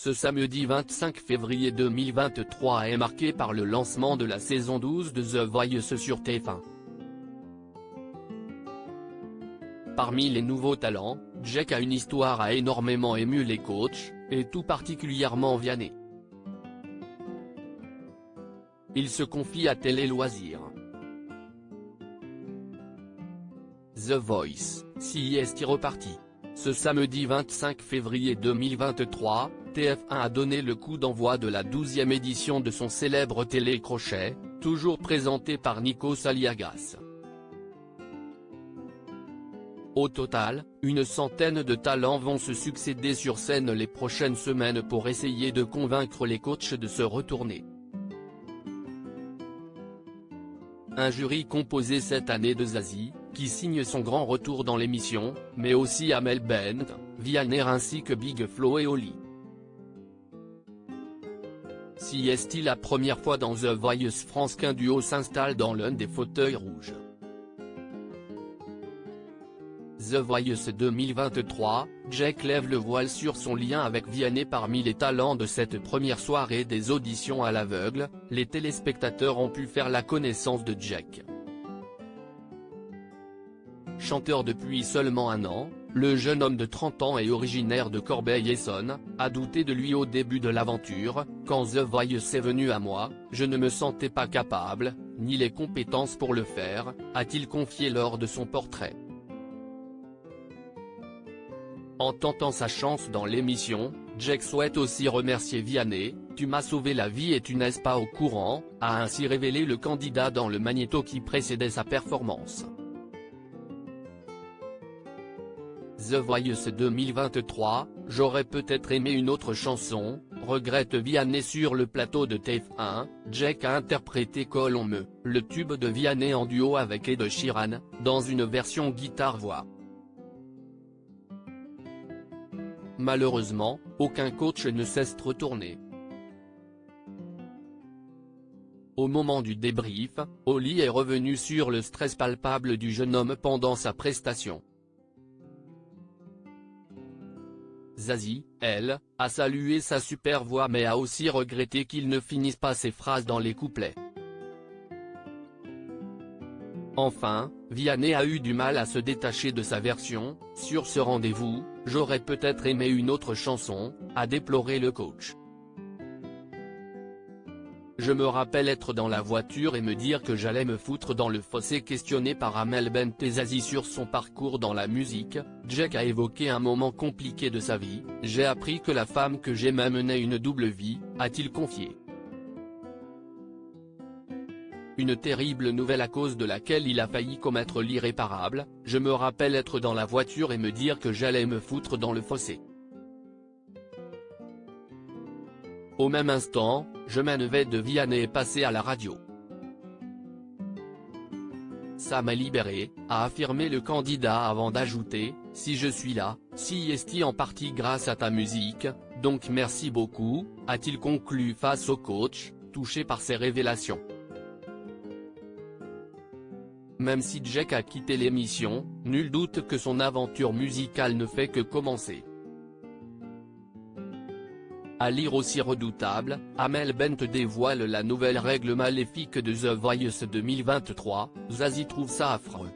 Ce samedi 25 février 2023 est marqué par le lancement de la saison 12 de The Voice sur TF1. Parmi les nouveaux talents, Jack a une histoire a énormément ému les coachs, et tout particulièrement Vianney. Il se confie à Télé Loisirs. The Voice, CIST reparti. Ce samedi 25 février 2023, TF1 a donné le coup d'envoi de la 12e édition de son célèbre télécrochet, toujours présenté par Nikos Aliagas. Au total, une centaine de talents vont se succéder sur scène les prochaines semaines pour essayer de convaincre les coachs de se retourner. Un jury composé cette année de Zazie, qui signe son grand retour dans l'émission, mais aussi Amel Bent, Vianney ainsi que Big Flo et Oli. Si est-il la première fois dans The Voice France qu'un duo s'installe dans l'un des fauteuils rouges. The Voice 2023, Jack lève le voile sur son lien avec Vianney. Parmi les talents de cette première soirée des auditions à l'aveugle, les téléspectateurs ont pu faire la connaissance de Jack. Chanteur depuis seulement un an, le jeune homme de 30 ans et originaire de Corbeil-Essonnes, a douté de lui au début de l'aventure. Quand The Voice est venu à moi, je ne me sentais pas capable, ni les compétences pour le faire, a-t-il confié lors de son portrait. En tentant sa chance dans l'émission, Jack souhaite aussi remercier Vianney. « Tu m'as sauvé la vie et tu n'es pas au courant », a ainsi révélé le candidat dans le magnéto qui précédait sa performance. The Voice 2023, j'aurais peut-être aimé une autre chanson, regrette Vianney sur le plateau de TF1. Jack a interprété Collons me, le tube de Vianney en duo avec Ed Sheeran, dans une version guitare-voix. Malheureusement, aucun coach ne s'est retourné. Au moment du débrief, Oli est revenu sur le stress palpable du jeune homme pendant sa prestation. Zazie, elle, a salué sa super voix mais a aussi regretté qu'il ne finisse pas ses phrases dans les couplets. Enfin, Vianney a eu du mal à se détacher de sa version. Sur ce rendez-vous, j'aurais peut-être aimé une autre chanson, a déploré le coach. Je me rappelle être dans la voiture et me dire que j'allais me foutre dans le fossé. Questionné par Amel Bent et Zazie sur son parcours dans la musique, Jack a évoqué un moment compliqué de sa vie. « J'ai appris que la femme que j'aimais menait une double vie », a-t-il confié. Une terrible nouvelle à cause de laquelle il a failli commettre l'irréparable. Je me rappelle être dans la voiture et me dire que j'allais me foutre dans le fossé. Au même instant, je m'enlevais de Vianney et passé à la radio. Ça m'a libéré, a affirmé le candidat avant d'ajouter, si je suis là, si est en partie grâce à ta musique, donc merci beaucoup, a-t-il conclu face au coach, touché par ces révélations. Même si Jack a quitté l'émission, nul doute que son aventure musicale ne fait que commencer. À lire aussi redoutable, Amel Bent dévoile la nouvelle règle maléfique de The Voice 2023, Zazie trouve ça affreux.